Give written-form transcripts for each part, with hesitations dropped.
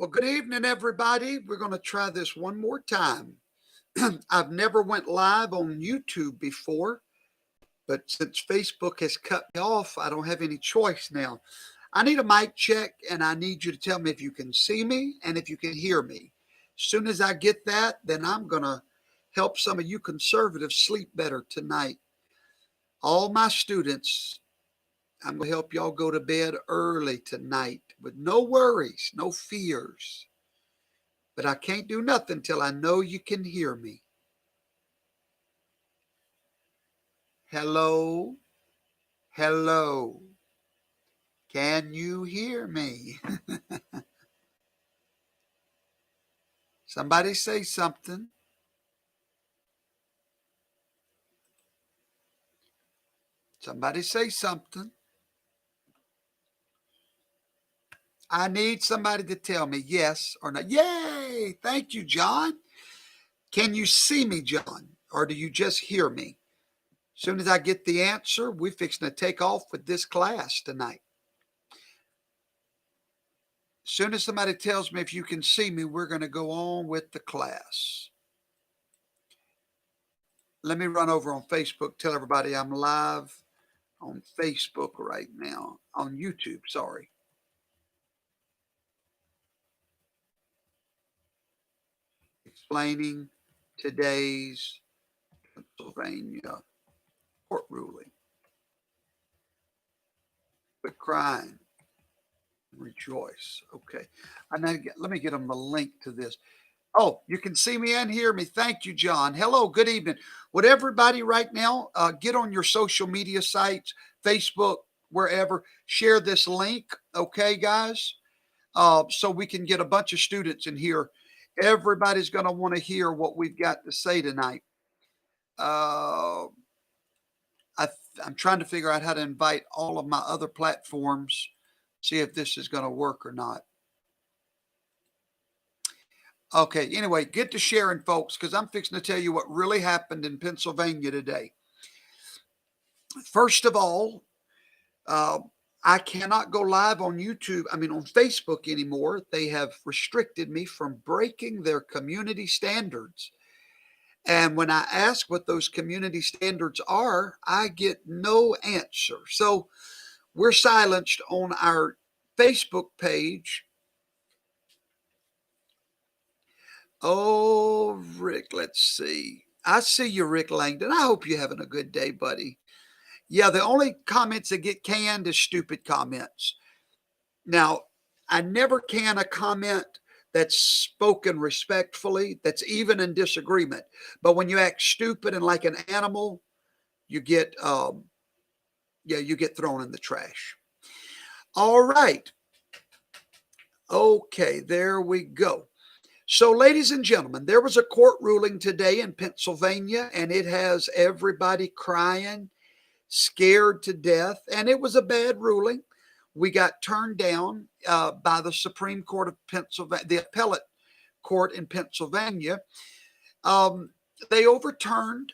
Well, good evening, everybody. We're going to try this one more time. I've never went live on YouTube before, but since Facebook has cut me off, I don't have any choice now. I need a mic check, and I need you to tell me if you can see me and if you can hear me. As soon as I get that, then I'm going to help some of you conservatives sleep better tonight. All my students, I'm going to help y'all go to bed early tonight with no worries, no fears. But I can't do nothing till I know you can hear me. Hello? Hello? Can you hear me? Somebody say something. Somebody say something. I need somebody to tell me yes or no. Yay! Thank you, John. Can you see me, John? Or do you just hear me? As soon as I get the answer, we're fixing to take off with this class tonight. As soon as somebody tells me if you can see me, we're going to go on with the class. Let me run over on Facebook, tell everybody I'm live on Facebook right now, on YouTube, sorry. Explaining today's Pennsylvania court ruling. Quit crying. Rejoice. Okay. Let me get them the link to this. Oh, you can see me and hear me. Thank you, John. Hello, good evening. Would everybody right now get on your social media sites, Facebook, wherever, share this link, okay, guys? So we can get a bunch of students in here. Everybody's going to want to hear what we've got to say tonight. I'm trying to figure out how to invite all of my other platforms, see if this is going to work or not. Okay, anyway, get to sharing, folks, because I'm fixing to tell you what really happened in Pennsylvania today. First of all, I cannot go live on YouTube, on Facebook anymore. They have restricted me from breaking their community standards. And when I ask what those community standards are, I get no answer. So we're silenced on our Facebook page. Oh, Rick, let's see. I see you, Rick Langdon. I hope you're having a good day, buddy. Yeah, the only comments that get canned is stupid comments. Now, I never can a comment that's spoken respectfully, that's even in disagreement. But when you act stupid and like an animal, you get you get thrown in the trash. All right. Okay, there we go. So, ladies and gentlemen, there was a court ruling today in Pennsylvania, and it has everybody crying, scared to death, and it was a bad ruling. We got turned down by the Supreme Court of Pennsylvania, the appellate court in Pennsylvania. They overturned.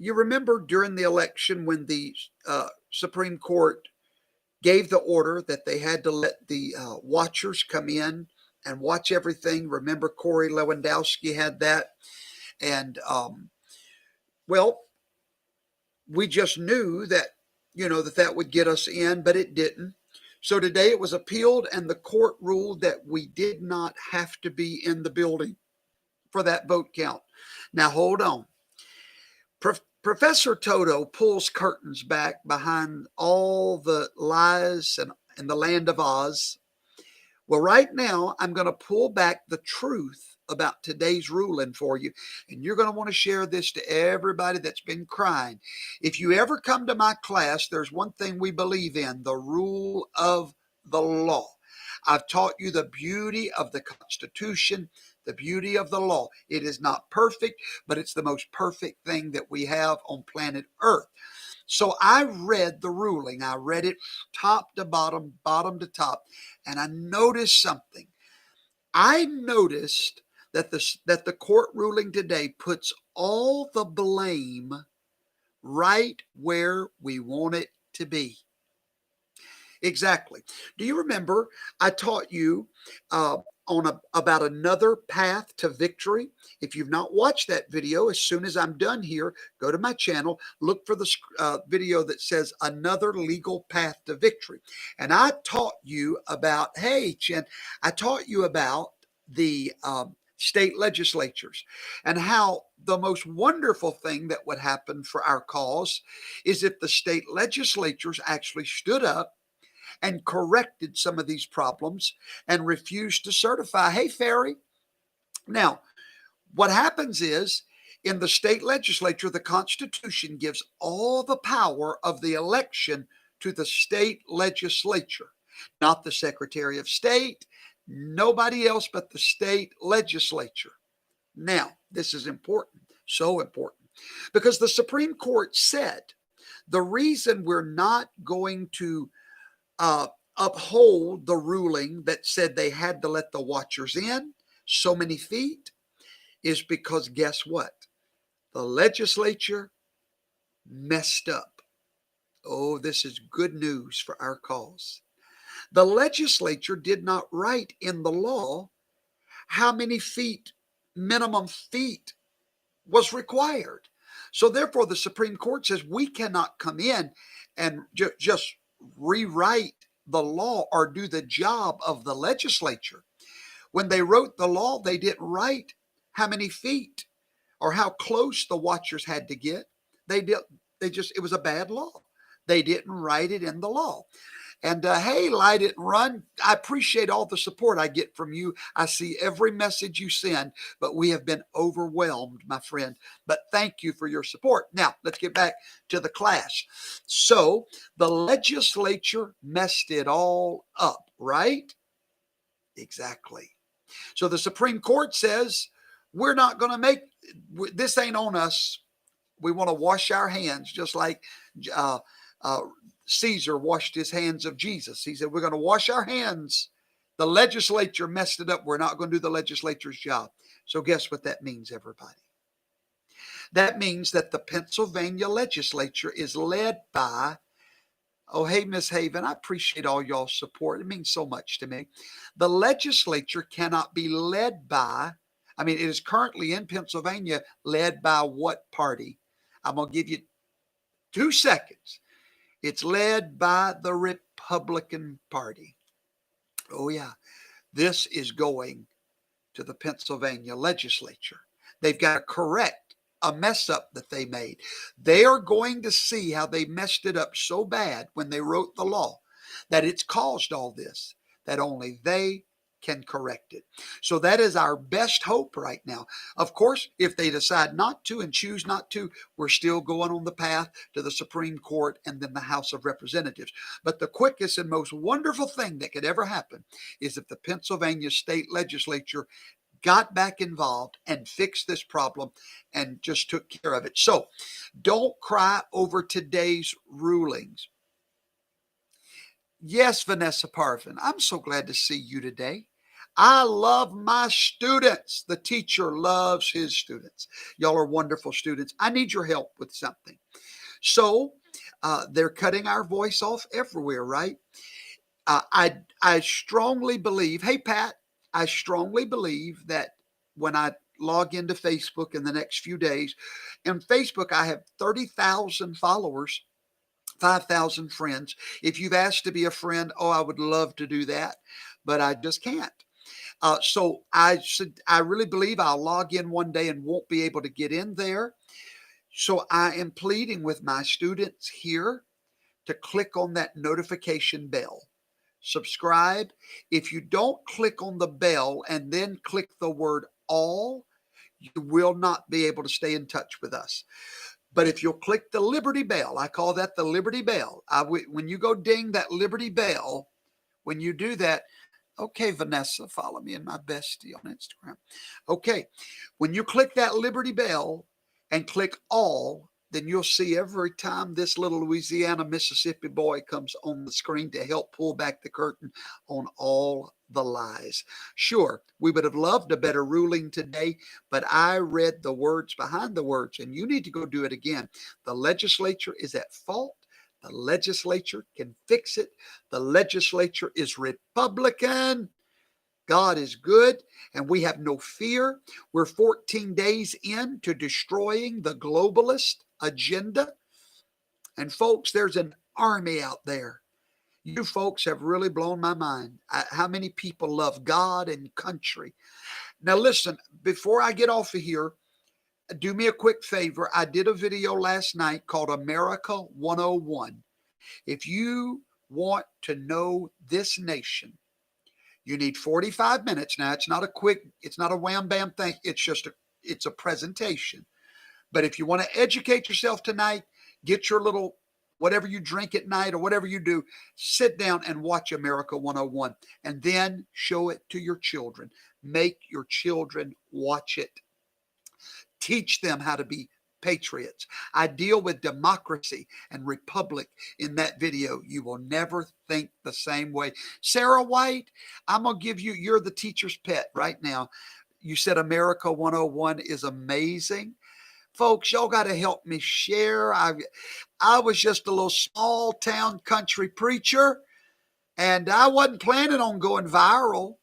You remember during the election when the Supreme Court gave the order that they had to let the watchers come in and watch everything. Remember, Corey Lewandowski had that. And, well, we just knew that, that would get us in, but it didn't. So today it was appealed, and the court ruled that we did not have to be in the building for that vote count. Now, hold on. Professor Toto pulls curtains back behind all the lies and the land of Oz. Well, right now, I'm going to pull back the truth about today's ruling for you, and you're going to want to share this to everybody that's been crying. If you ever come to my class, there's one thing we believe in: the rule of the law. I've taught you the beauty of the Constitution, the beauty of the law. It is not perfect, but it's the most perfect thing that we have on planet Earth. So I read the ruling. I read it top to bottom, bottom to top, and I noticed something. I noticed that the court ruling today puts all the blame right where we want it to be. Exactly. Do you remember I taught you uh, about another path to victory? If you've not watched that video, as soon as I'm done here, go to my channel, look for the video that says another legal path to victory. And I taught you about, hey, Chen, I taught you about the state legislatures and how the most wonderful thing that would happen for our cause is if the state legislatures actually stood up and corrected some of these problems and refused to certify. Hey, Ferry. Now, what happens is in the state legislature, the Constitution gives all the power of the election to the state legislature, not the Secretary of State, nobody else but the state legislature. Now, this is important, so important, because the Supreme Court said the reason we're not going to uh, uphold the ruling that said they had to let the watchers in so many feet is because guess what? The legislature messed up. Oh, this is good news for our cause. The legislature did not write in the law how many feet, minimum feet, was required. So, therefore, the Supreme Court says we cannot come in and just rewrite the law or do the job of the legislature. When they wrote the law, they didn't write how many feet or how close the watchers had to get. They did. They just, it was a bad law. They didn't write it in the law. And hey, Light It and Run, I appreciate all the support I get from you. I see every message you send, but we have been overwhelmed, my friend. But thank you for your support. Now, let's get back to the class. So the legislature messed it all up, right? Exactly. So the Supreme Court says, we're not going to make this, ain't on us. We want to wash our hands, just like uh, uh, Caesar washed his hands of Jesus. He said, we're going to wash our hands. The legislature messed it up. We're not going to do the legislature's job. So guess what that means, everybody? That means that the Pennsylvania legislature is led by, oh, hey, Miss Haven, I appreciate all y'all's support. It means so much to me. The legislature cannot be led by, I mean, it is currently in Pennsylvania led by what party? I'm going to give you 2 seconds. It's led by the Republican Party. Oh, yeah. This is going to the Pennsylvania legislature. They've got to correct a mess up that they made. They are going to see how they messed it up so bad when they wrote the law that it's caused all this, that only they can correct it. So that is our best hope right now. Of course, if they decide not to and choose not to, we're still going on the path to the Supreme Court and then the House of Representatives. But the quickest and most wonderful thing that could ever happen is if the Pennsylvania state legislature got back involved and fixed this problem and just took care of it. So don't cry over today's rulings. Yes, Vanessa Parvin, I'm so glad to see you today. I love my students. The teacher loves his students. Y'all are wonderful students. I need your help with something. So they're cutting our voice off everywhere, right? I strongly believe, hey, Pat, I strongly believe that when I log into Facebook in the next few days, in Facebook, I have 30,000 followers, 5,000 friends. If you've asked to be a friend, oh, I would love to do that, but I just can't. So I really believe I'll log in one day and won't be able to get in there. So I am pleading with my students here to click on that notification bell. Subscribe. If you don't click on the bell and then click the word all, you will not be able to stay in touch with us. But if you'll click the Liberty Bell, I call that the Liberty Bell. When you go ding that Liberty Bell, when you do that, okay, Vanessa, follow me in my bestie on Instagram. Okay, when you click that Liberty Bell and click all, then you'll see every time this little Louisiana, Mississippi boy comes on the screen to help pull back the curtain on all the lies. Sure, we would have loved a better ruling today, but I read the words behind the words, and you need to go do it again. The legislature is at fault. The legislature can fix it. The legislature is Republican. God is good, and we have no fear. We're 14 days into destroying the globalist agenda. And folks, there's an army out there. You folks have really blown my mind. How many people love God and country? Now, listen, before I get off of here, do me a quick favor. I did a video last night called America 101. If you want to know this nation, you need 45 minutes. Now, it's not a wham bam thing. It's a presentation. But if you want to educate yourself tonight, get your little whatever you drink at night or whatever you do, sit down and watch America 101 and then show it to your children. Make your children watch it. Teach them how to be patriots. I deal with democracy and republic in that video. You will never think the same way. Sarah White, I'm going to give you, you're the teacher's pet right now. You said America 101 is amazing. Folks, y'all got to help me share. I was just a little small town country preacher, and I wasn't planning on going viral.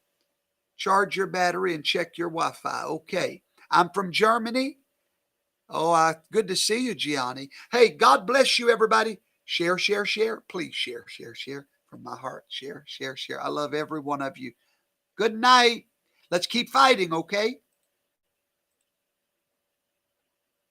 Charge your battery and check your Wi-Fi. Okay. I'm from Germany. Oh, good to see you, Gianni. Hey, God bless you, everybody. Share, share, share. Please share, share, share. From my heart, share, share, share. I love every one of you. Good night. Let's keep fighting, okay?